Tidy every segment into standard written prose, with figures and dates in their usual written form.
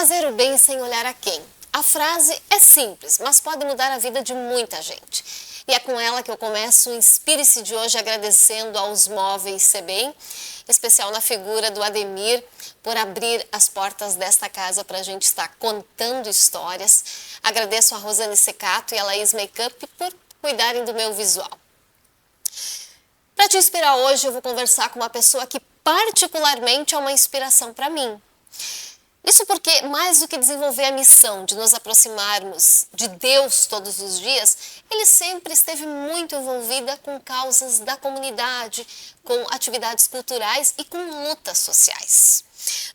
Fazer o bem sem olhar a quem. A frase é simples, mas pode mudar a vida de muita gente. E é com ela que eu começo o Inspire-se de hoje agradecendo aos Móveis Sebem, em especial na figura do Ademir, por abrir as portas desta casa para a gente estar contando histórias. Agradeço a Rosane Secato e a Laís Makeup por cuidarem do meu visual. Para te inspirar hoje, eu vou conversar com uma pessoa que particularmente é uma inspiração para mim. Isso porque, mais do que desenvolver a missão de nos aproximarmos de Deus todos os dias, ele sempre esteve muito envolvida com causas da comunidade, com atividades culturais e com lutas sociais.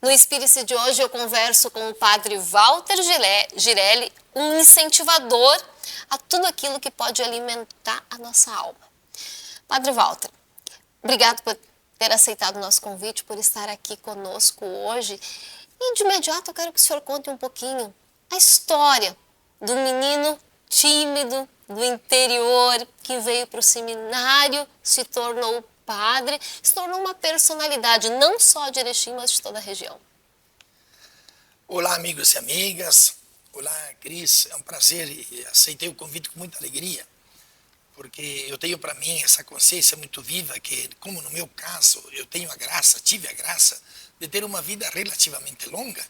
No Inspire-se de hoje eu converso com o padre Walter Girelli, um incentivador a tudo aquilo que pode alimentar a nossa alma. Padre Walter, obrigado por ter aceitado o nosso convite, por estar aqui conosco hoje. E de imediato eu quero que o senhor conte um pouquinho a história do menino tímido do interior que veio para o seminário, se tornou padre, se tornou uma personalidade não só de Erechim, mas de toda a região. Olá, amigos e amigas. Olá, Cris. É um prazer e aceitei o convite com muita alegria, porque eu tenho para mim essa consciência muito viva que, como no meu caso, eu tenho a graça, tive a graça de ter uma vida relativamente longa,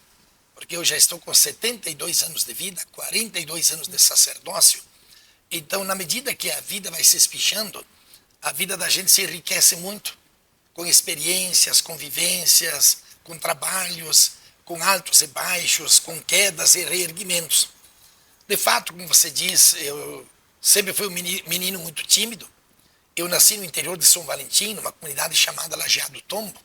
porque eu já estou com 72 anos de vida, 42 anos de sacerdócio. Então, na medida que a vida vai se espichando, a vida da gente se enriquece muito, com experiências, com vivências, com trabalhos, com altos e baixos, com quedas e reerguimentos. De fato, como você diz, eu sempre fui um menino muito tímido. Eu nasci no interior de São Valentim, numa comunidade chamada Lajeado do Tombo,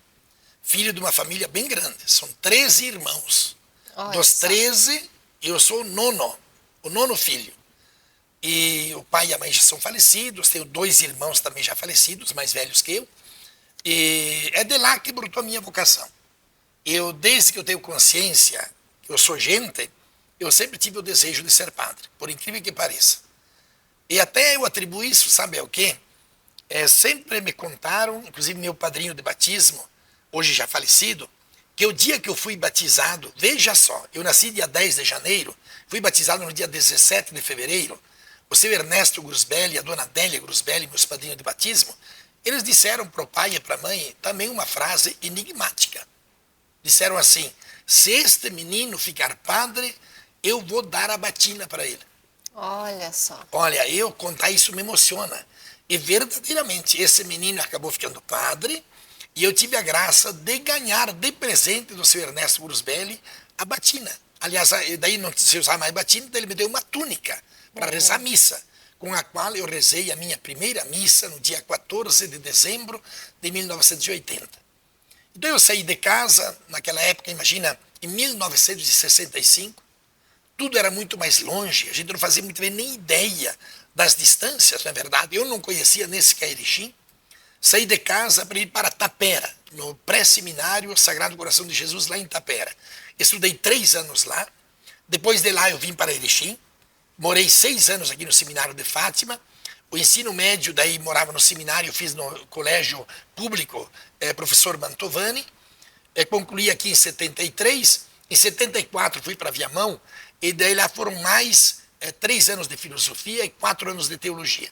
filho de uma família bem grande. São 13 irmãos. Olha, dos 13, eu sou o nono filho. E o pai e a mãe já são falecidos, tenho 2 irmãos também já falecidos, mais velhos que eu. E é de lá que brotou a minha vocação. Eu, desde que eu tenho consciência que eu sou gente, eu sempre tive o desejo de ser padre, por incrível que pareça. E até eu atribuo isso, sabe ao quê? Sempre me contaram, inclusive meu padrinho de batismo, hoje já falecido, que o dia que eu fui batizado, veja só, eu nasci dia 10 de janeiro, fui batizado no dia 17 de fevereiro, o seu Ernesto Grusbelli e a dona Adélia Grusbelli, meus padrinhos de batismo, eles disseram para o pai e para a mãe também uma frase enigmática. Disseram assim: se este menino ficar padre, eu vou dar a batina para ele. Olha só. Olha, eu contar isso me emociona. E verdadeiramente, esse menino acabou ficando padre, e eu tive a graça de ganhar de presente do seu Ernesto Grusbelli a batina. Aliás, daí não se usar mais batina, daí ele me deu uma túnica para rezar a missa, com a qual eu rezei a minha primeira missa no dia 14 de dezembro de 1980. Então eu saí de casa, naquela época, imagina, em 1965, tudo era muito mais longe, a gente não fazia muito bem nem ideia das distâncias, não é verdade? Eu não conhecia nesse Erechim. Saí de casa para ir para Tapera, no pré-seminário Sagrado Coração de Jesus, lá em Tapera. Estudei 3 anos lá, depois de lá eu vim para Erechim, morei 6 anos aqui no seminário de Fátima, o ensino médio daí morava no seminário, fiz no colégio público professor Mantovani, concluí aqui em 73, em 74 fui para Viamão, e daí lá foram mais 3 anos de filosofia e 4 anos de teologia.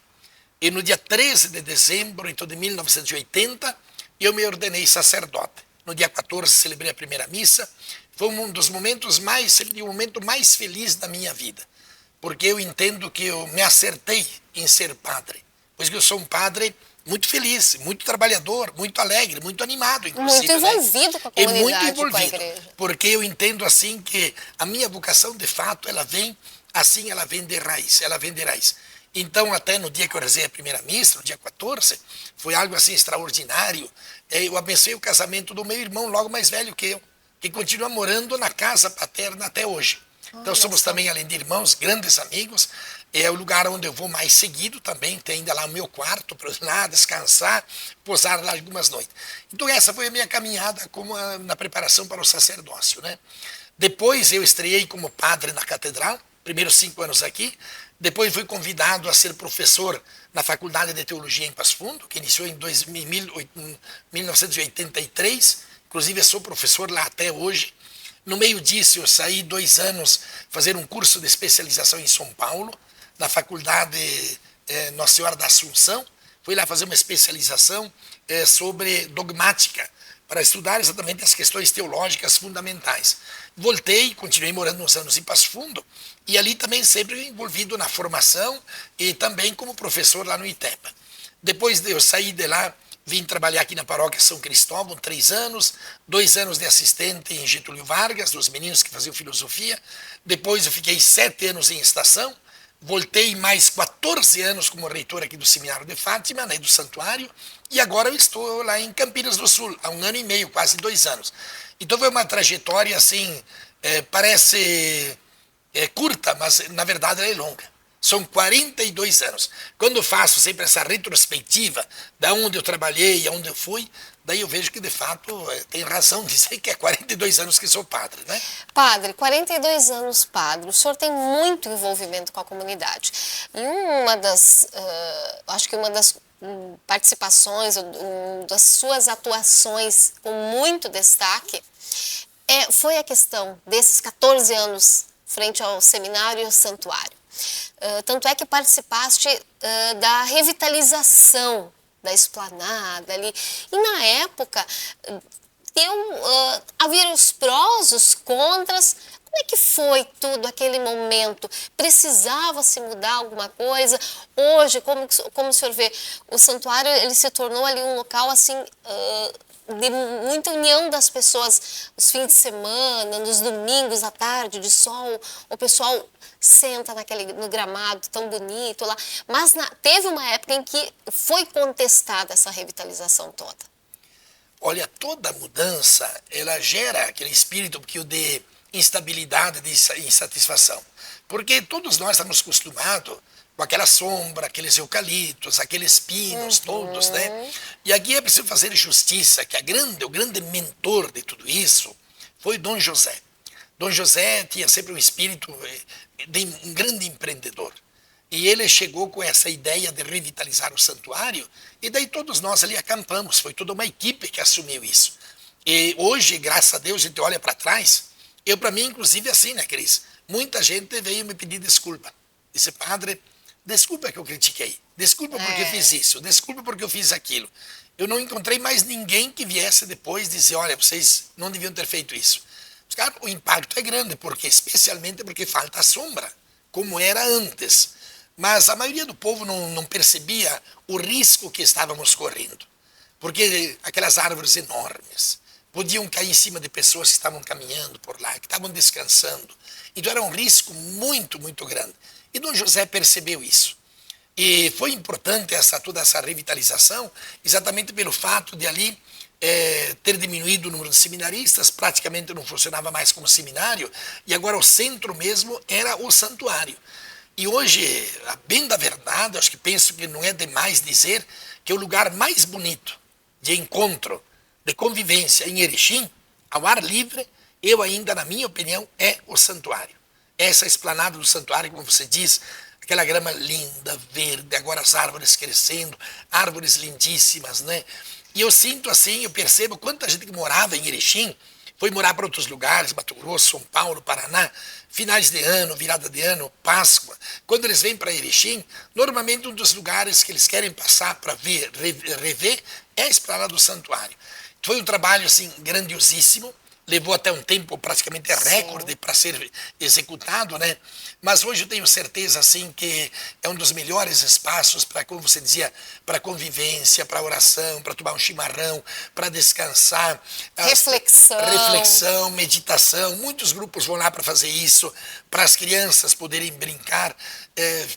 E no dia 13 de dezembro, então, de 1980, eu me ordenei sacerdote. No dia 14 celebrei a primeira missa, foi um dos momentos o momento mais feliz da minha vida, porque eu entendo que eu me acertei em ser padre, pois que eu sou um padre muito feliz, muito trabalhador, muito alegre, muito animado, inclusive. Muito envolvido com a comunidade, muito envolvido, com a igreja. porque eu entendo assim que a minha vocação, de fato, ela vem de raiz, ela vem de raiz. Então, até no dia que eu rezei a primeira missa, no dia 14, foi algo assim extraordinário. Eu abençoei o casamento do meu irmão, logo mais velho que eu, que continua morando na casa paterna até hoje. Então, somos também, além de irmãos, grandes amigos. É o lugar onde eu vou mais seguido também. Tem ainda lá o meu quarto para ir lá descansar, posar lá algumas noites. Então, essa foi a minha caminhada na preparação para o sacerdócio, né? Depois, eu estreiei como padre na catedral, primeiros 5 anos aqui. Depois fui convidado a ser professor na Faculdade de Teologia em Passo Fundo, que iniciou em 1983. Inclusive, sou professor lá até hoje. No meio disso, eu saí 2 anos fazer um curso de especialização em São Paulo, na Faculdade Nossa Senhora da Assunção. Fui lá fazer uma especialização sobre dogmática, para estudar exatamente as questões teológicas fundamentais. Voltei, continuei morando uns anos em Passo Fundo, e ali também sempre envolvido na formação e também como professor lá no ITEPA. Depois de eu sair de lá, vim trabalhar aqui na paróquia São Cristóvão, 3 anos, 2 anos de assistente em Getúlio Vargas, dos meninos que faziam filosofia. Depois eu fiquei 7 anos em estação, voltei mais 14 anos como reitor aqui do Seminário de Fátima, né, do Santuário, e agora eu estou lá em Campinas do Sul, há 1 ano e meio, quase 2 anos. Então foi uma trajetória assim, parece curta, mas na verdade ela é longa. São 42 anos. Quando eu faço sempre essa retrospectiva da onde eu trabalhei, aonde eu fui, daí eu vejo que de fato tem razão de dizer que é 42 anos que sou padre, né? Padre, 42 anos padre, o senhor tem muito envolvimento com a comunidade. E uma das, acho que uma das participações, das suas atuações com muito destaque, foi a questão desses 14 anos frente ao seminário e ao santuário. Tanto é que participaste da revitalização da esplanada ali. E na época, havia os prós, os contras. Como é que foi tudo aquele momento? Precisava se mudar alguma coisa? Hoje, como o senhor vê, o santuário ele se tornou ali um local assim de muita união das pessoas, os fins de semana, nos domingos à tarde de sol, o pessoal senta no gramado tão bonito lá. Mas teve uma época em que foi contestada essa revitalização toda. Olha, toda mudança, ela gera aquele espírito de instabilidade, de insatisfação. Porque todos nós estamos acostumados com aquela sombra, aqueles eucaliptos, aqueles pinos todos, né? E aqui é preciso fazer justiça, que o grande mentor de tudo isso foi Dom José. Dom José tinha sempre um espírito de um grande empreendedor. E ele chegou com essa ideia de revitalizar o santuário, e daí todos nós ali acampamos, foi toda uma equipe que assumiu isso. E hoje, graças a Deus, a gente olha para trás, para mim, inclusive, assim, né, Cris? Muita gente veio me pedir desculpa. Disse, padre, desculpa que eu critiquei, desculpa porque eu fiz isso, desculpa porque eu fiz aquilo. Eu não encontrei mais ninguém que viesse depois dizer, olha, vocês não deviam ter feito isso. Claro, o impacto é grande, especialmente porque falta a sombra, como era antes. Mas a maioria do povo não percebia o risco que estávamos correndo. Porque aquelas árvores enormes podiam cair em cima de pessoas que estavam caminhando por lá, que estavam descansando. Então era um risco muito, muito grande. E Dom José percebeu isso. E foi importante toda essa revitalização, exatamente pelo fato de ali ter diminuído o número de seminaristas, praticamente não funcionava mais como seminário, e agora o centro mesmo era o santuário. E hoje, a bem da verdade, acho que penso que não é demais dizer que o lugar mais bonito de encontro, de convivência em Erechim, ao ar livre, ainda, na minha opinião, é o santuário. Essa esplanada do santuário, como você diz, aquela grama linda, verde, agora as árvores crescendo, árvores lindíssimas, né? E eu sinto assim, eu percebo quanta gente que morava em Erechim foi morar para outros lugares, Mato Grosso, São Paulo, Paraná, finais de ano, virada de ano, Páscoa. Quando eles vêm para Erechim, normalmente um dos lugares que eles querem passar para rever é a esplanada do santuário. Foi um trabalho assim grandiosíssimo, levou até um tempo praticamente recorde para ser executado, né? Mas hoje eu tenho certeza assim que é um dos melhores espaços para, como você dizia, para convivência, para oração, para tomar um chimarrão, para descansar, reflexão, meditação. Muitos grupos vão lá para fazer isso, para as crianças poderem brincar.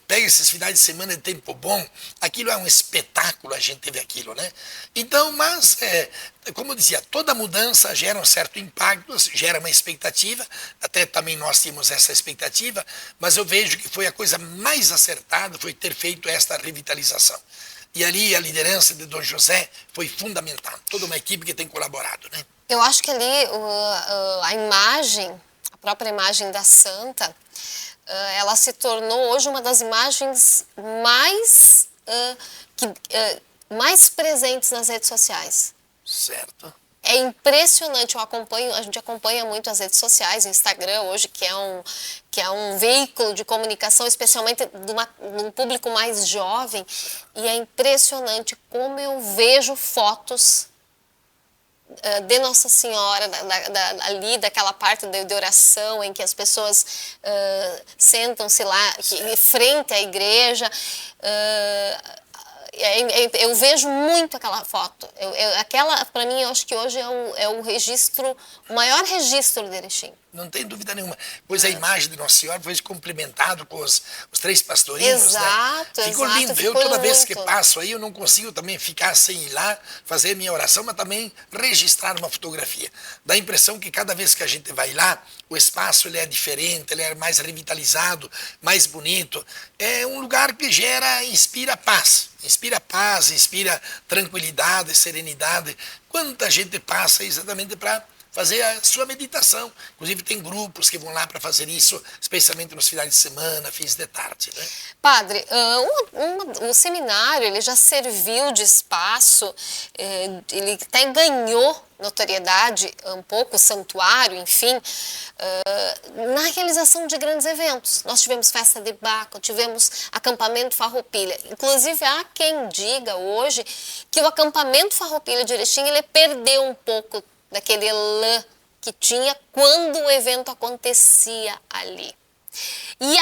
Pega esses finais de semana de tempo bom, aquilo é um espetáculo, a gente teve aquilo, né? Então, mas, como eu dizia, toda mudança gera um certo impacto, gera uma expectativa, até também nós tínhamos essa expectativa, mas eu vejo que foi a coisa mais acertada, foi ter feito esta revitalização. E ali a liderança de Dom José foi fundamental, toda uma equipe que tem colaborado, né? Eu acho que ali a imagem, a própria imagem da Santa, ela se tornou hoje uma das imagens mais presentes nas redes sociais. Certo. É impressionante, a gente acompanha muito as redes sociais, o Instagram hoje, que é um veículo de comunicação, especialmente de um público mais jovem, e é impressionante como eu vejo fotos de Nossa Senhora, ali daquela parte de oração em que as pessoas sentam-se lá em frente à igreja. Eu vejo muito aquela foto. Aquela, para mim, eu acho que hoje é o registro, o maior registro de Erechim. Não tem dúvida nenhuma. Pois a imagem de Nossa Senhora foi complementado com os três pastorinhos, exato, né? Ficou exato, lindo. ficou Eu, toda vez muito. que passo aí, eu não consigo também ficar sem ir lá, fazer minha oração, mas também registrar uma fotografia. Dá a impressão que cada vez que a gente vai lá, o espaço ele é diferente, ele é mais revitalizado, mais bonito. É um lugar que inspira paz, inspira tranquilidade, serenidade. Quanta gente passa exatamente para fazer a sua meditação. Inclusive tem grupos que vão lá para fazer isso, especialmente nos finais de semana, fins de tarde, né? Padre, o seminário ele já serviu de espaço, ele até ganhou notoriedade um pouco, o santuário, enfim, na realização de grandes eventos. Nós tivemos festa de Baco, tivemos acampamento Farroupilha. Inclusive há quem diga hoje que o acampamento Farroupilha de Erechim ele perdeu um pouco daquele elan que tinha quando o evento acontecia ali. E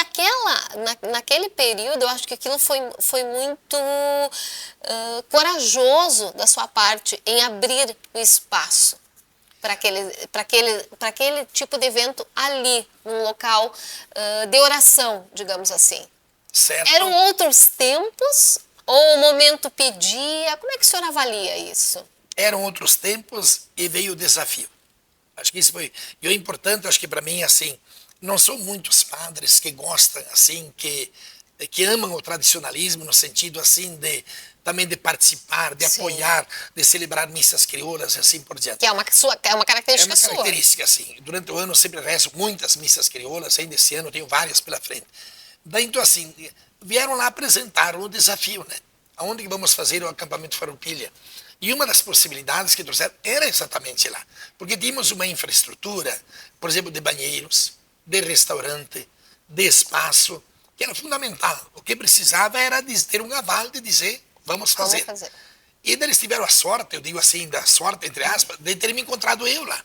naquele período, eu acho que aquilo foi muito corajoso da sua parte em abrir o espaço para aquele tipo de evento ali, num local de oração, digamos assim. Certo. Eram outros tempos ou o momento pedia? Como é que o senhor avalia isso? Eram outros tempos e veio o desafio. Acho que isso foi. E o importante, acho que para mim, assim, não são muitos padres que gostam, assim, que amam o tradicionalismo no sentido, assim, também de participar, de Sim. apoiar, de celebrar missas crioulas e assim por diante. Que é uma característica sua. É uma característica, assim. Durante o ano eu sempre rezo muitas missas crioulas, ainda esse ano eu tenho várias pela frente. Daí, então, assim, vieram lá apresentar o desafio, né? Aonde que vamos fazer o acampamento Farroupilha? E uma das possibilidades que trouxeram era exatamente lá. Porque tínhamos uma infraestrutura, por exemplo, de banheiros, de restaurante, de espaço, que era fundamental. O que precisava era ter um aval de dizer, vamos fazer. E eles tiveram a sorte, eu digo assim, da sorte, entre aspas, de ter me encontrado eu lá.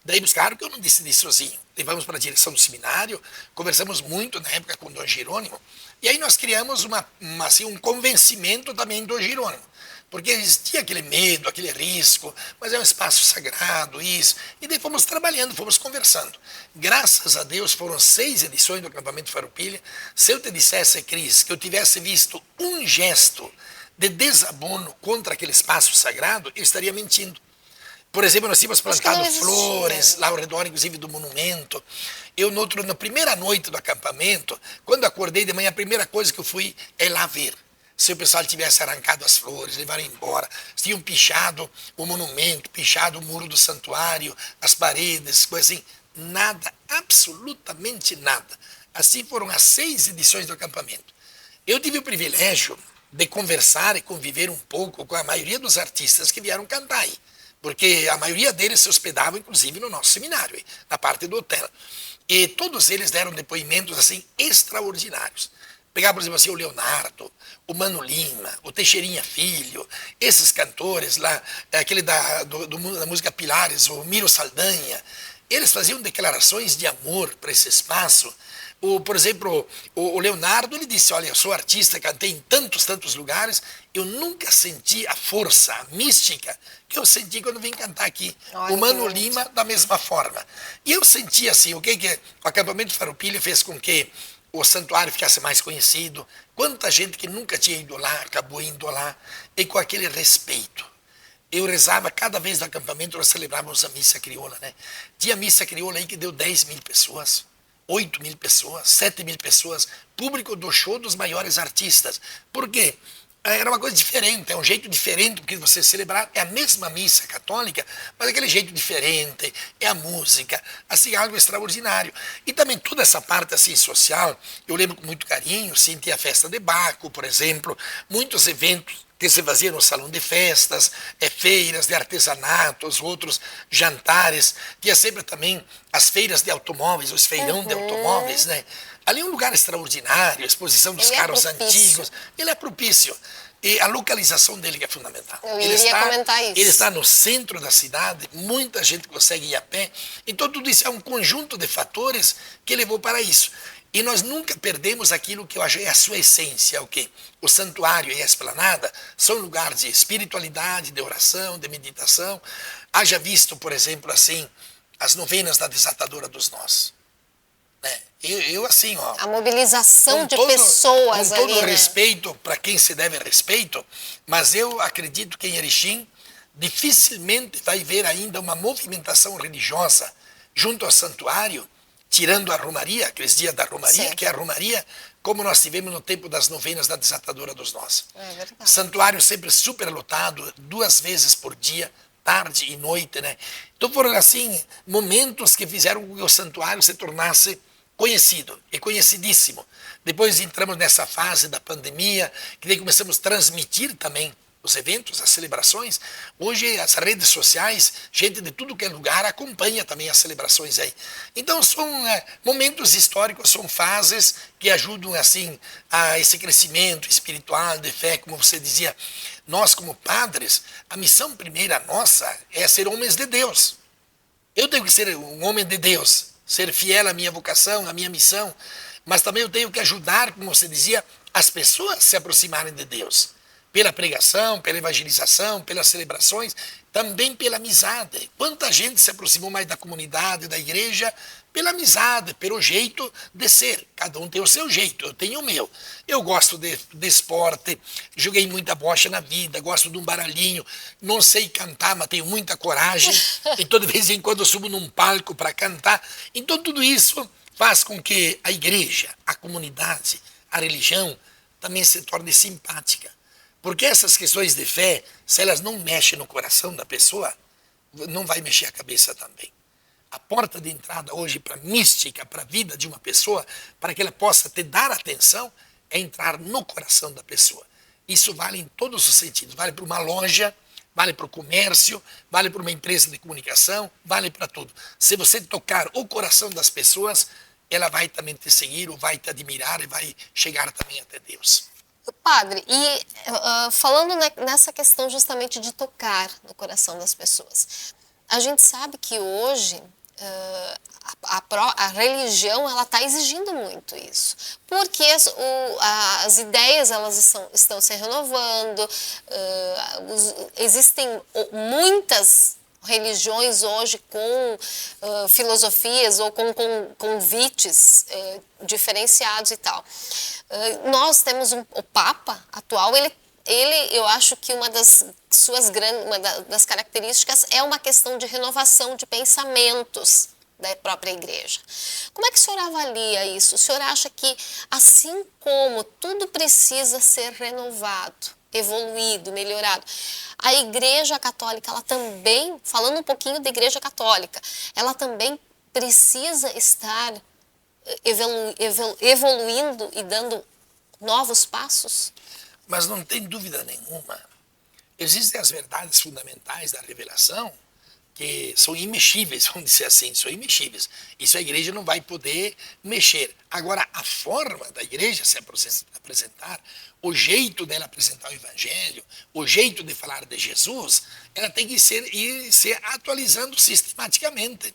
Daí buscaram que eu não decidi sozinho. Levamos para a direção do seminário, conversamos muito na época com o Dom Jerônimo, e aí nós criamos assim, um convencimento também do Jerônimo. Porque existia aquele medo, aquele risco, mas é um espaço sagrado, isso. E daí fomos trabalhando, fomos conversando. Graças a Deus foram 6 edições do acampamento Farroupilha. Se eu te dissesse, Cris, que eu tivesse visto um gesto de desabono contra aquele espaço sagrado, eu estaria mentindo. Por exemplo, nós tínhamos plantado flores lá ao redor, inclusive, do monumento. Eu, na primeira noite do acampamento, quando acordei de manhã, a primeira coisa que eu fui é lá ver se o pessoal tivesse arrancado as flores, levaram embora, se tinham pichado o monumento, pichado o muro do santuário, as paredes, coisa assim. Nada, absolutamente nada. Assim foram as 6 edições do acampamento. Eu tive o privilégio de conversar e conviver um pouco com a maioria dos artistas que vieram cantar aí, porque a maioria deles se hospedavam, inclusive, no nosso seminário, na parte do hotel. E todos eles deram depoimentos, assim, extraordinários. Pegar, por exemplo, assim, o Leonardo, o Mano Lima, o Teixeirinha Filho, esses cantores lá, aquele da música Pilares, o Miro Saldanha, eles faziam declarações de amor para esse espaço. Por exemplo, o Leonardo, ele disse, olha, eu sou artista, cantei em tantos lugares, eu nunca senti a força, a mística que eu senti quando vim cantar aqui. Olha, o Mano Lima, da mesma forma. E eu senti assim, o acampamento Farroupilha fez com que o santuário ficasse mais conhecido, quanta gente que nunca tinha ido lá, acabou indo lá, e com aquele respeito. Eu rezava, cada vez no acampamento nós celebrávamos a missa crioula, né? Tinha missa crioula aí que deu 10.000 pessoas, 8.000 pessoas, 7.000 pessoas, público do show dos maiores artistas. Por quê? Era uma coisa diferente, é um jeito diferente porque você celebrar, é a mesma missa católica, mas aquele jeito diferente, é a música, assim, algo extraordinário. E também toda essa parte assim social, eu lembro com muito carinho, sim, tinha a festa de Baco, por exemplo, muitos eventos que se fazia no salão de festas, feiras de artesanatos, outros jantares. Tinha sempre também as feiras de automóveis, os feirão de automóveis, né? Ali é um lugar extraordinário, a exposição dos carros antigos. Ele é propício. E a localização dele que é fundamental. Eu iria comentar isso. Ele está no centro da cidade, muita gente consegue ir a pé. Então tudo isso é um conjunto de fatores que levou para isso. E nós nunca perdemos aquilo que eu acho é a sua essência, o quê? O santuário e a esplanada são lugares de espiritualidade, de oração, de meditação. Haja visto, por exemplo, assim, as novenas da Desatadora dos Nós. Né? Eu assim, ó... A mobilização de pessoas ali, com todo respeito, para quem se deve respeito, mas eu acredito que em Erechim dificilmente vai ver ainda uma movimentação religiosa junto ao santuário, tirando a romaria, aqueles dias da romaria, Sim. que é a romaria, como nós tivemos no tempo das novenas da Desatadora dos Nós. É verdade. Santuário sempre superlotado, 2 vezes por dia, tarde e noite, né? Então foram, assim, momentos que fizeram com que o santuário se tornasse conhecido e conhecidíssimo. Depois entramos nessa fase da pandemia, que daí começamos a transmitir também os eventos, as celebrações. Hoje as redes sociais, gente de tudo que é lugar acompanha também as celebrações aí. Então são momentos históricos, são fases que ajudam assim a esse crescimento espiritual, de fé, como você dizia. Nós como padres, a missão primeira nossa é ser homens de Deus. Eu tenho que ser um homem de Deus, ser fiel à minha vocação, à minha missão, mas também eu tenho que ajudar, como você dizia, as pessoas a se aproximarem de Deus. Pela pregação, pela evangelização, pelas celebrações, também pela amizade. Quanta gente se aproximou mais da comunidade, da igreja, pela amizade, pelo jeito de ser. Cada um tem o seu jeito, eu tenho o meu. Eu gosto de esporte, joguei muita bocha na vida, gosto de um baralhinho, não sei cantar, mas tenho muita coragem. Então, de vez em quando, eu subo num palco para cantar. Então, tudo isso faz com que a igreja, a comunidade, a religião também se torne simpática. Porque essas questões de fé, se elas não mexem no coração da pessoa, não vai mexer a cabeça também. A porta de entrada hoje para a mística, para a vida de uma pessoa, para que ela possa te dar atenção, é entrar no coração da pessoa. Isso vale em todos os sentidos. Vale para uma loja, vale para o comércio, vale para uma empresa de comunicação, vale para tudo. Se você tocar o coração das pessoas, ela vai também te seguir, ou vai te admirar e vai chegar também até Deus. Padre, e falando nessa questão justamente de tocar no coração das pessoas, a gente sabe que hoje a religião ela está exigindo muito isso, porque as ideias elas estão se renovando, existem muitas religiões hoje com filosofias ou com convites diferenciados e tal. Nós temos o Papa atual, eu acho que uma das das características é uma questão de renovação de pensamentos da própria igreja. Como é que o senhor avalia isso? O senhor acha que, assim como tudo precisa ser renovado, evoluído, melhorado, a Igreja Católica, ela também, falando um pouquinho da Igreja Católica, ela também precisa estar evoluindo e dando novos passos? Mas não tem dúvida nenhuma. Existem as verdades fundamentais da revelação que são imexíveis, vamos dizer assim, são imexíveis. Isso a igreja não vai poder mexer. Agora, a forma da igreja se apresentar, o jeito dela apresentar o evangelho, o jeito de falar de Jesus, ela tem que ir se atualizando sistematicamente.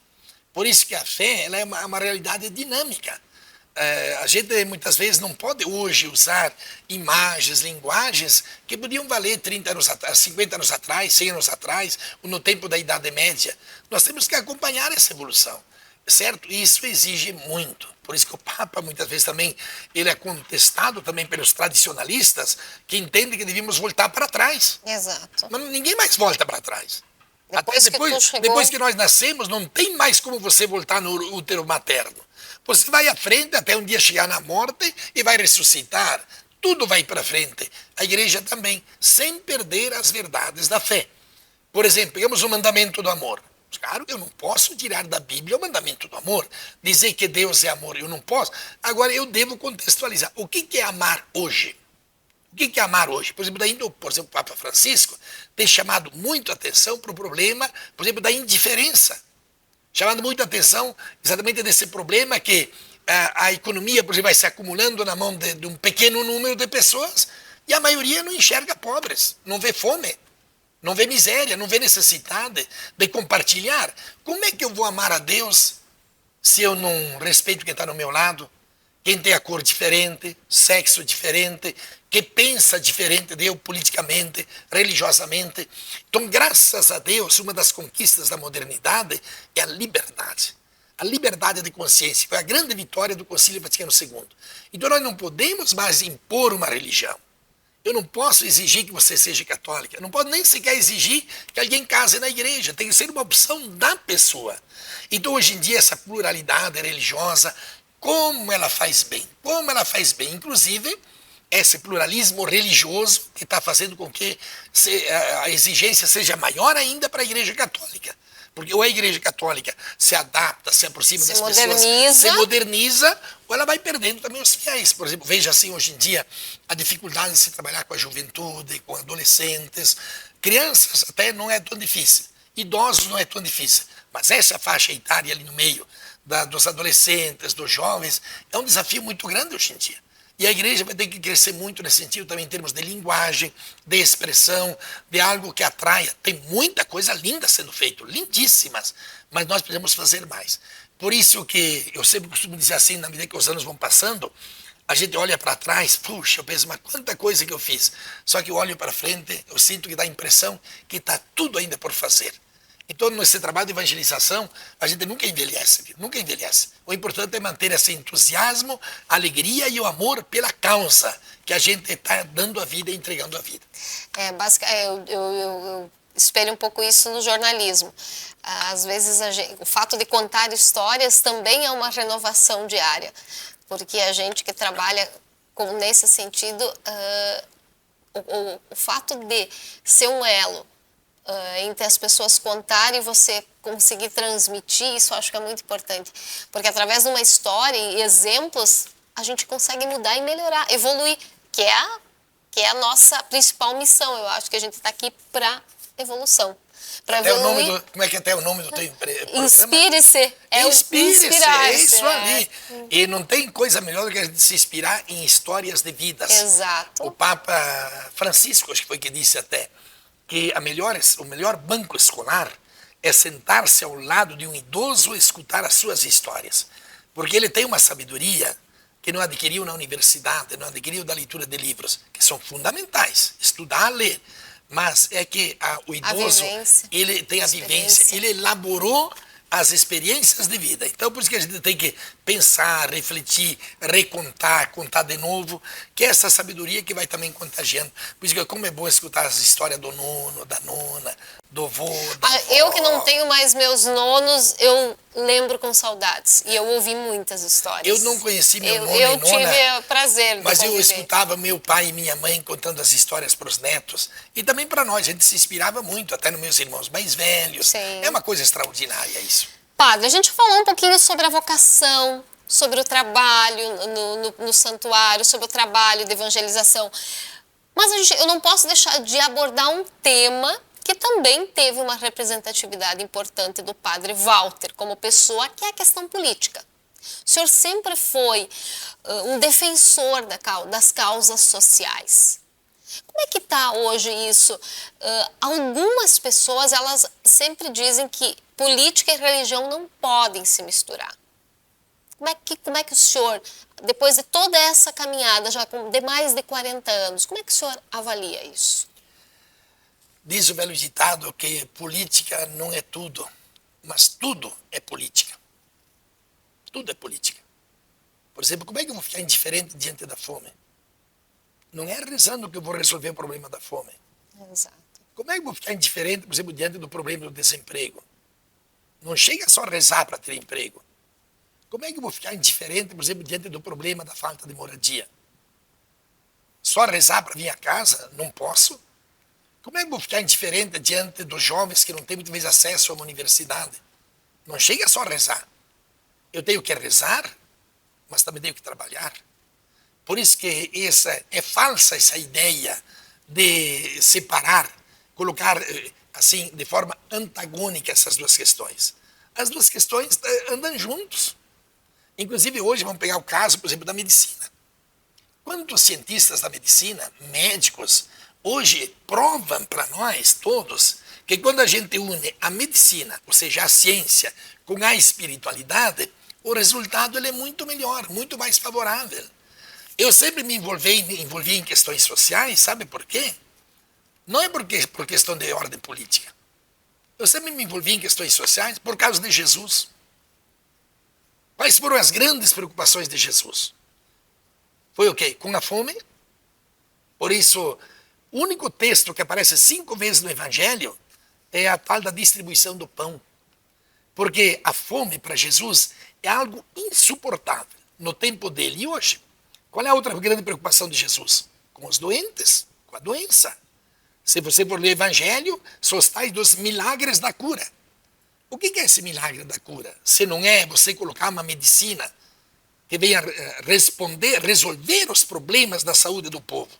Por isso que a fé ela é uma realidade dinâmica. A gente muitas vezes não pode hoje usar imagens, linguagens que podiam valer 30 anos atrás, 50 anos atrás, 100 anos atrás, no tempo da Idade Média. Nós temos que acompanhar essa evolução, certo? E isso exige muito. Por isso que o Papa, muitas vezes também, ele é contestado também pelos tradicionalistas, que entendem que devíamos voltar para trás. Exato. Mas ninguém mais volta para trás. Depois que nós nascemos, não tem mais como você voltar no útero materno. Você vai à frente até um dia chegar na morte e vai ressuscitar. Tudo vai para frente. A igreja também, sem perder as verdades da fé. Por exemplo, pegamos o mandamento do amor. Claro, eu não posso tirar da Bíblia o mandamento do amor. Dizer que Deus é amor, eu não posso. Agora, eu devo contextualizar. O que é amar hoje? O que é amar hoje? Por exemplo, o Papa Francisco tem chamado muito a atenção para o problema, por exemplo, da indiferença. Chamando muito a atenção exatamente desse problema que a economia, por exemplo, vai se acumulando na mão de um pequeno número de pessoas e a maioria não enxerga pobres, não vê fome, não vê miséria, não vê necessidade de compartilhar. Como é que eu vou amar a Deus se eu não respeito quem está no meu lado? Quem tem a cor diferente, sexo diferente, que pensa diferente de eu politicamente, religiosamente. Então, graças a Deus, uma das conquistas da modernidade é a liberdade. A liberdade de consciência. Foi a grande vitória do Concílio Vaticano II. Então, nós não podemos mais impor uma religião. Eu não posso exigir que você seja católica. Eu não posso nem sequer exigir que alguém case na igreja. Tem que ser uma opção da pessoa. Então, hoje em dia, essa pluralidade religiosa, como ela faz bem. Como ela faz bem. Inclusive, esse pluralismo religioso que está fazendo com que a exigência seja maior ainda para a Igreja Católica. Porque ou a Igreja Católica se adapta, se aproxima das pessoas, se moderniza, ou ela vai perdendo também os fiéis. Por exemplo, veja assim, hoje em dia, a dificuldade de se trabalhar com a juventude, com adolescentes, crianças até não é tão difícil, idosos não é tão difícil, mas essa faixa etária ali no meio dos adolescentes, dos jovens, é um desafio muito grande hoje em dia. E a igreja vai ter que crescer muito nesse sentido, também em termos de linguagem, de expressão, de algo que atraia. Tem muita coisa linda sendo feita, lindíssimas, mas nós precisamos fazer mais. Por isso que eu sempre costumo dizer assim, na medida que os anos vão passando, a gente olha para trás, puxa, eu penso, mas quanta coisa que eu fiz. Só que eu olho para frente, eu sinto que dá a impressão que está tudo ainda por fazer. Então, nesse trabalho de evangelização, a gente nunca envelhece, viu? Nunca envelhece. O importante é manter esse entusiasmo, a alegria e o amor pela causa que a gente está dando a vida e entregando a vida. Eu espelho um pouco isso no jornalismo. Às vezes, o fato de contar histórias também é uma renovação diária, porque a gente que trabalha nesse sentido, o fato de ser um elo entre as pessoas contarem e você conseguir transmitir, isso eu acho que é muito importante. Porque através de uma história e exemplos, a gente consegue mudar e melhorar, evoluir, que é a nossa principal missão. Eu acho que a gente está aqui para evolução. Para evoluir. Como é que até o nome do teu programa? Inspire-se. Inspire-se, é isso ali. E não tem coisa melhor do que a gente se inspirar em histórias de vidas. Exato. O Papa Francisco, acho que foi que disse até, que o melhor banco escolar é sentar-se ao lado de um idoso e escutar as suas histórias. Porque ele tem uma sabedoria que não adquiriu na universidade, não adquiriu da leitura de livros, que são fundamentais, estudar, ler. Mas é que o idoso, ele tem a vivência, ele elaborou as experiências de vida. Então, por isso que a gente tem que pensar, refletir, recontar, contar de novo, que é essa sabedoria que vai também contagiando. Por isso que como é bom escutar as histórias do nono, da nona, do vô, da avó. Eu que não tenho mais meus nonos, eu lembro com saudades. E eu ouvi muitas histórias. Eu não conheci meu nono eu e nona. Eu tive prazer de Mas conviver. eu escutava meu pai e minha mãe contando as histórias para os netos. E também para nós, a gente se inspirava muito, até nos meus irmãos mais velhos. Sim. É uma coisa extraordinária isso. Padre, a gente falou um pouquinho sobre a vocação, sobre o trabalho no santuário, sobre o trabalho de evangelização. Mas eu não posso deixar de abordar um tema que também teve uma representatividade importante do Padre Walter como pessoa, que é a questão política. O senhor sempre foi um defensor das causas sociais. Como é que está hoje isso? Algumas pessoas, elas sempre dizem que política e religião não podem se misturar. Como é que o senhor, depois de toda essa caminhada, já de mais de 40 anos, como é que o senhor avalia isso? Diz o velho ditado que política não é tudo, mas tudo é política. Tudo é política. Por exemplo, como é que eu vou ficar indiferente diante da fome? Não é rezando que eu vou resolver o problema da fome. Exato. Como é que eu vou ficar indiferente, por exemplo, diante do problema do desemprego? Não chega só a rezar para ter emprego. Como é que eu vou ficar indiferente, por exemplo, diante do problema da falta de moradia? Só rezar para vir a casa? Não posso. Como é que eu vou ficar indiferente diante dos jovens que não têm muitas vezes acesso a uma universidade? Não chega só a rezar. Eu tenho que rezar, mas também tenho que trabalhar. Por isso que é falsa essa ideia de separar, colocar assim de forma antagônica essas duas questões. As duas questões andam juntos. Inclusive hoje vamos pegar o caso, por exemplo, da medicina. Quantos cientistas da medicina, médicos, hoje provam para nós todos que quando a gente une a medicina, ou seja, a ciência, com a espiritualidade, o resultado ele é muito melhor, muito mais favorável. Eu sempre me envolvi em questões sociais, sabe por quê? Não é por questão de ordem política. Eu sempre me envolvi em questões sociais por causa de Jesus. Quais foram as grandes preocupações de Jesus? Foi o quê? Com a fome. Por isso, o único texto que aparece 5 vezes no Evangelho é a tal da distribuição do pão. Porque a fome para Jesus é algo insuportável no tempo dele e hoje. Qual é a outra grande preocupação de Jesus? Com os doentes, com a doença. Se você for ler o Evangelho, só está dos milagres da cura. O que é esse milagre da cura? Se não é você colocar uma medicina que venha resolver os problemas da saúde do povo.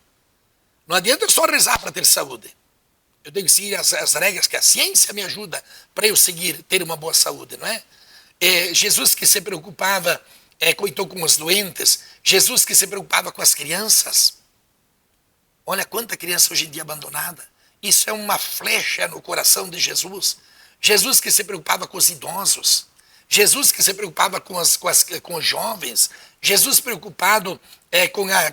Não adianta só rezar para ter saúde. Eu tenho que seguir as regras que a ciência me ajuda para eu seguir, ter uma boa saúde, não é? Jesus que se preocupava com os doentes, Jesus que se preocupava com as crianças. Olha quanta criança hoje em dia abandonada. Isso é uma flecha no coração de Jesus. Jesus que se preocupava com os idosos. Jesus que se preocupava com os jovens. Jesus preocupado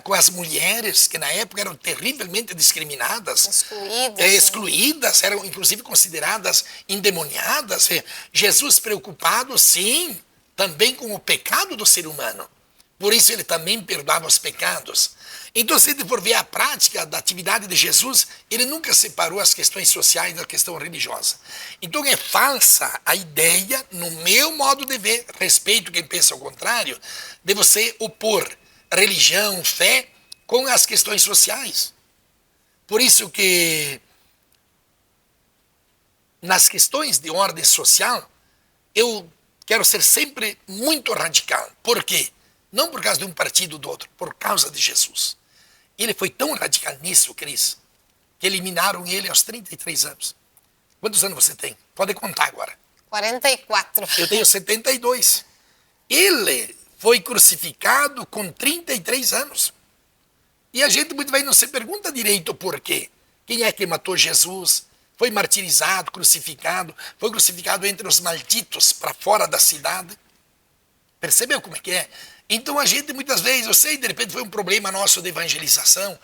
com as mulheres, que na época eram terrivelmente discriminadas. Excluídas, eram inclusive consideradas endemoniadas. Jesus preocupado, sim, também com o pecado do ser humano. Por isso ele também perdoava os pecados. Então, se a gente for ver a prática da atividade de Jesus, ele nunca separou as questões sociais da questão religiosa. Então, é falsa a ideia, no meu modo de ver, respeito quem pensa ao contrário, de você opor religião, fé, com as questões sociais. Por isso que, nas questões de ordem social, eu quero ser sempre muito radical. Por quê? Não por causa de um partido ou do outro, por causa de Jesus. Ele foi tão radical nisso, Cris, que eliminaram ele aos 33 anos. Quantos anos você tem? Pode contar agora. 44. Eu tenho 72. Ele foi crucificado com 33 anos. E a gente muitas vezes não se pergunta direito por quê. Quem é que matou Jesus? Foi martirizado, foi crucificado entre os malditos para fora da cidade. Percebeu como é que é? Então a gente muitas vezes, eu sei, de repente foi um problema nosso de evangelização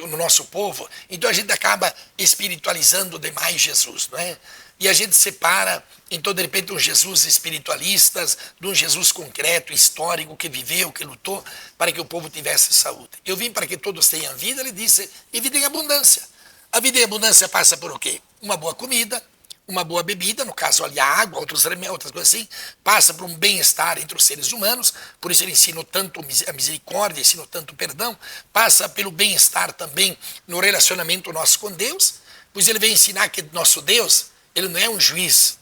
no nosso povo, então a gente acaba espiritualizando demais Jesus, não é? E a gente separa, então de repente um Jesus espiritualista de um Jesus concreto, histórico, que viveu, que lutou para que o povo tivesse saúde. Eu vim para que todos tenham vida, ele disse, e vida em abundância. A vida em abundância passa por o quê? Uma boa comida, uma boa bebida, no caso ali a água, outros remédios, outras coisas assim, passa por um bem-estar entre os seres humanos, por isso ele ensina tanto a misericórdia, ensina tanto o perdão, passa pelo bem-estar também no relacionamento nosso com Deus, pois ele vem ensinar que nosso Deus, ele não é um juiz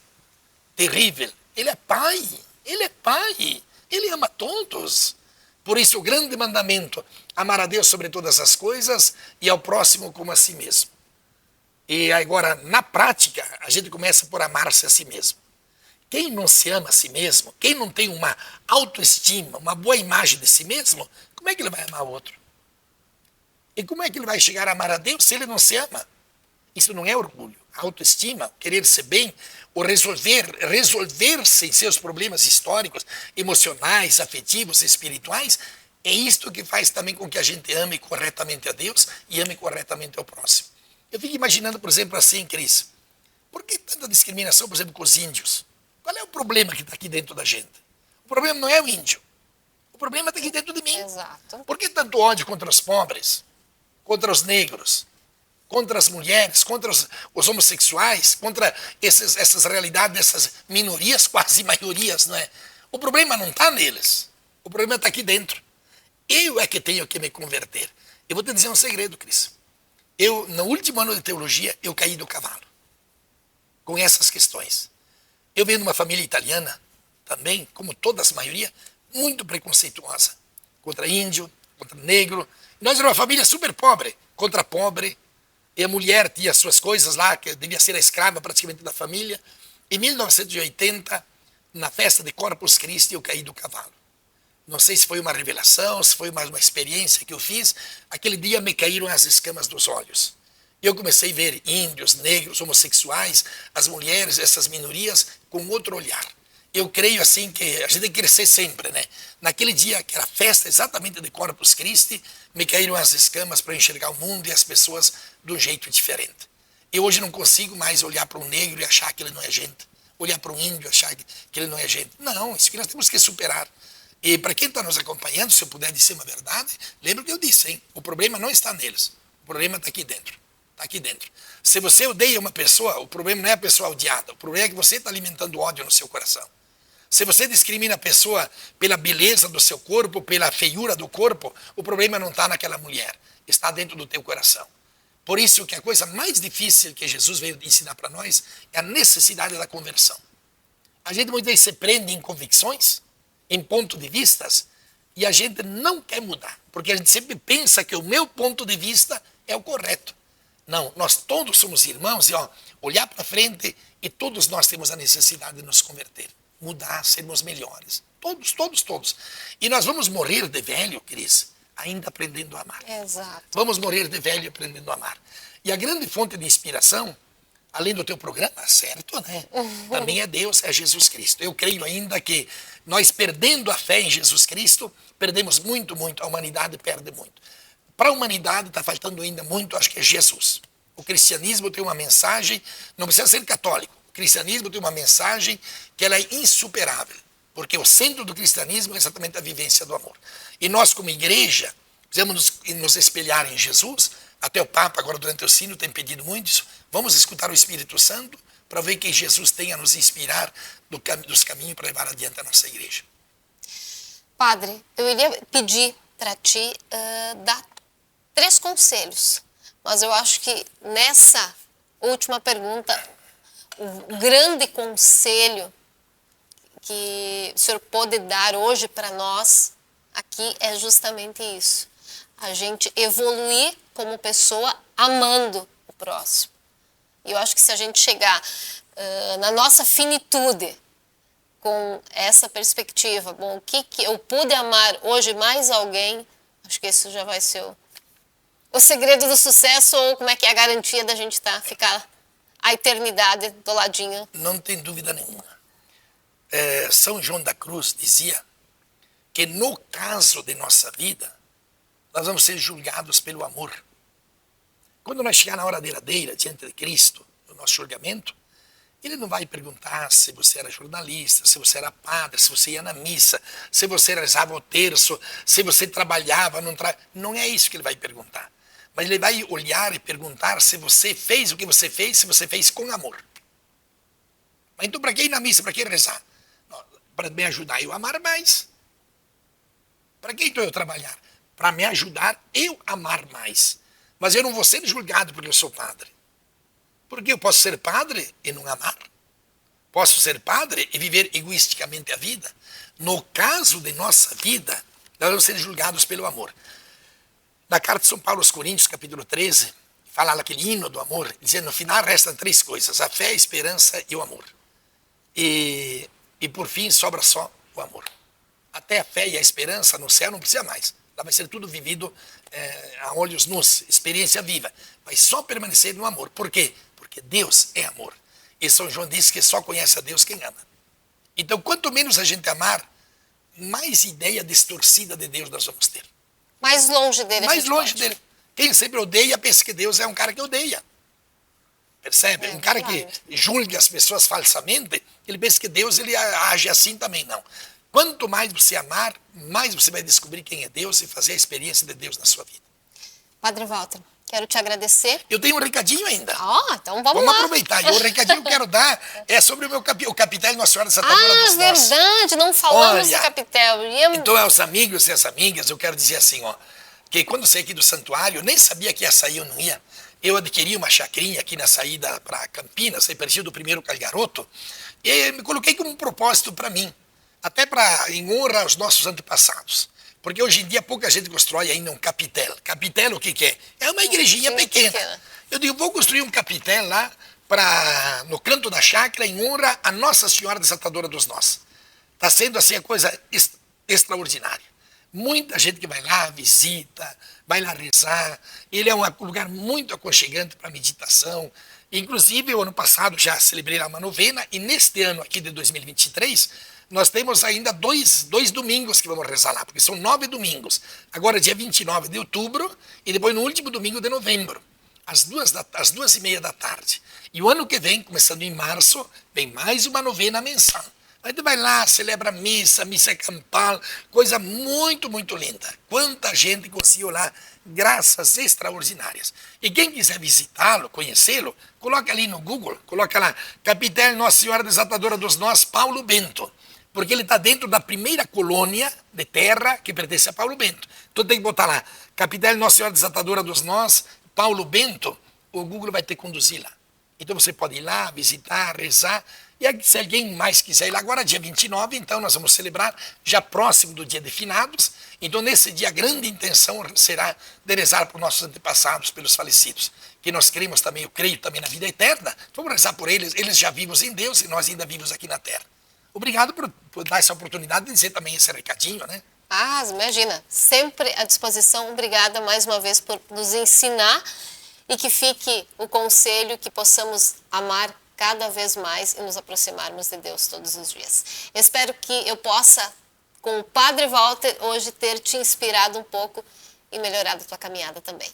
terrível, ele é pai, ele ama todos. Por isso o grande mandamento, amar a Deus sobre todas as coisas e ao próximo como a si mesmo. E agora, na prática, a gente começa por amar-se a si mesmo. Quem não se ama a si mesmo, quem não tem uma autoestima, uma boa imagem de si mesmo, como é que ele vai amar o outro? E como é que ele vai chegar a amar a Deus se ele não se ama? Isso não é orgulho. A autoestima, querer ser bem, ou resolver-se em seus problemas históricos, emocionais, afetivos, espirituais, é isto que faz também com que a gente ame corretamente a Deus e ame corretamente ao próximo. Eu fico imaginando, por exemplo, assim, Cris, por que tanta discriminação, por exemplo, com os índios? Qual é o problema que está aqui dentro da gente? O problema não é o índio. O problema está aqui dentro de mim. Exato. Por que tanto ódio contra os pobres, contra os negros, contra as mulheres, contra os homossexuais, contra essas realidades, essas minorias, quase maiorias, não é? O problema não está neles. O problema está aqui dentro. Eu é que tenho que me converter. Eu vou te dizer um segredo, Cris. Eu, no último ano de teologia, eu caí do cavalo com essas questões. Eu venho de uma família italiana, também, como toda a maioria, muito preconceituosa contra índio, contra negro. Nós éramos uma família super pobre, contra pobre. E a mulher tinha suas coisas lá, que devia ser a escrava praticamente da família. Em 1980, na festa de Corpus Christi, eu caí do cavalo. Não sei se foi uma revelação, se foi mais uma experiência que eu fiz. Aquele dia me caíram as escamas dos olhos. Eu comecei a ver índios, negros, homossexuais, as mulheres, essas minorias, com outro olhar. Eu creio assim que a gente tem que crescer sempre, né? Naquele dia, que era a festa exatamente de Corpus Christi, me caíram as escamas para enxergar o mundo e as pessoas de um jeito diferente. Eu hoje não consigo mais olhar para um negro e achar que ele não é gente. Olhar para um índio e achar que ele não é gente. Não, isso que nós temos que superar. E para quem está nos acompanhando, se eu puder dizer uma verdade, lembra o que eu disse, hein? O problema não está neles. O problema está aqui dentro. Está aqui dentro. Se você odeia uma pessoa, o problema não é a pessoa odiada. O problema é que você está alimentando ódio no seu coração. Se você discrimina a pessoa pela beleza do seu corpo, pela feiura do corpo, o problema não está naquela mulher. Está dentro do teu coração. Por isso que a coisa mais difícil que Jesus veio ensinar para nós é a necessidade da conversão. A gente muitas vezes se prende em convicções, em pontos de vistas, e a gente não quer mudar. Porque a gente sempre pensa que o meu ponto de vista é o correto. Não, nós todos somos irmãos e olhar para frente e todos nós temos a necessidade de nos converter, mudar, sermos melhores. Todos, todos, todos. E nós vamos morrer de velho, Cris, ainda aprendendo a amar. Exato. Vamos morrer de velho aprendendo a amar. E a grande fonte de inspiração, além do teu programa, certo, né? Também é Deus, é Jesus Cristo. Eu creio ainda que nós perdendo a fé em Jesus Cristo, perdemos muito, muito. A humanidade perde muito. Para a humanidade está faltando ainda muito, acho que é Jesus. O cristianismo tem uma mensagem, não precisa ser católico. O cristianismo tem uma mensagem que ela é insuperável. Porque o centro do cristianismo é exatamente a vivência do amor. E nós, como igreja, precisamos nos espelhar em Jesus. Até o Papa, agora durante o sino, tem pedido muito isso. Vamos escutar o Espírito Santo para ver que Jesus tem a nos inspirar dos caminhos para levar adiante a nossa igreja. Padre, eu iria pedir para ti dar 3 conselhos. Mas eu acho que nessa última pergunta, o grande conselho que o senhor pode dar hoje para nós aqui é justamente isso. A gente evoluir como pessoa amando o próximo. E eu acho que se a gente chegar na nossa finitude com essa perspectiva, bom, o que eu pude amar hoje mais alguém, acho que isso já vai ser o segredo do sucesso, ou como é que é a garantia da gente ficar a eternidade do ladinho. Não tem dúvida nenhuma. São João da Cruz dizia que no caso de nossa vida, nós vamos ser julgados pelo amor. Quando nós chegar na hora derradeira, diante de Cristo, no nosso julgamento, ele não vai perguntar se você era jornalista, se você era padre, se você ia na missa, se você rezava o terço, se você trabalhava, não trabalhava. Não é isso que ele vai perguntar. Mas ele vai olhar e perguntar se você fez o que você fez, se você fez com amor. Mas então para que ir na missa, para que rezar? Para me ajudar eu a amar mais. Para que então eu trabalhar? Para me ajudar eu a amar mais. Mas eu não vou ser julgado porque eu sou padre. Porque eu posso ser padre e não amar. Posso ser padre e viver egoisticamente a vida. No caso de nossa vida, nós vamos ser julgados pelo amor. Na carta de São Paulo aos Coríntios, capítulo 13, fala aquele hino do amor, dizendo, no final restam 3 coisas, a fé, a esperança e o amor. E por fim sobra só o amor. Até a fé e a esperança no céu não precisa mais. Lá vai ser tudo vivido a olhos nus, experiência viva. Vai só permanecer no amor. Por quê? Porque Deus é amor. E São João diz que só conhece a Deus quem ama. Então, quanto menos a gente amar, mais ideia distorcida de Deus nós vamos ter. Mais longe dele. Mais longe dele. Quem sempre odeia pensa que Deus é um cara que odeia. Percebe? Um cara que julga as pessoas falsamente, ele pensa que Deus ele age assim também. Não. Quanto mais você amar, mais você vai descobrir quem é Deus e fazer a experiência de Deus na sua vida. Padre Walter, quero te agradecer. Eu tenho um recadinho ainda. Então vamos lá. Vamos aproveitar. E o recadinho que eu quero dar é sobre o capitel Nossa Senhora Satadora dos Nossos. Verdade, não falamos do capitel. Então, aos amigos e às amigas, eu quero dizer assim, que quando eu saí aqui do santuário, eu nem sabia que ia sair ou não ia. Eu adquiri uma chacrinha aqui na saída para Campinas, aí pertinho do primeiro Calgaroto, e me coloquei como um propósito para mim, até em honra aos nossos antepassados. Porque hoje em dia pouca gente constrói ainda um capitel. Capitel o que que é? É uma igrejinha pequena. Eu digo, vou construir um capitel lá no canto da chácara em honra a Nossa Senhora Desatadora dos Nós. Está sendo assim a coisa extraordinária. Muita gente que vai lá, visita, vai lá rezar. Ele é um lugar muito aconchegante para meditação. Inclusive, o ano passado já celebrei lá uma novena e neste ano aqui de 2023, nós temos ainda dois domingos que vamos rezar lá, porque são 9 domingos. Agora dia 29 de outubro e depois no último domingo de novembro, às 2h30 da tarde. E o ano que vem, começando em março, vem mais uma novena mensal. A gente vai lá, celebra missa campal, coisa muito, muito linda. Quanta gente conseguiu lá, graças extraordinárias. E quem quiser visitá-lo, conhecê-lo, coloca ali no Google, coloca lá, Capitel Nossa Senhora Desatadora dos Nós, Paulo Bento. Porque ele está dentro da primeira colônia de terra que pertence a Paulo Bento. Então tem que botar lá, Capitel Nossa Senhora Desatadora dos Nós, Paulo Bento, o Google vai te conduzir lá. Então você pode ir lá, visitar, rezar. E se alguém mais quiser ir lá, agora dia 29, então nós vamos celebrar já próximo do dia de finados. Então nesse dia a grande intenção será de rezar por nossos antepassados, pelos falecidos. Que nós cremos também, eu creio também na vida eterna. Vamos rezar por eles já vivos em Deus e nós ainda vivos aqui na terra. Obrigado por dar essa oportunidade de dizer também esse recadinho, né? Ah, imagina, sempre à disposição. Obrigada mais uma vez por nos ensinar e que fique o conselho que possamos amar cada vez mais e nos aproximarmos de Deus todos os dias. Espero que eu possa, com o Padre Walter, hoje ter te inspirado um pouco e melhorado a tua caminhada também.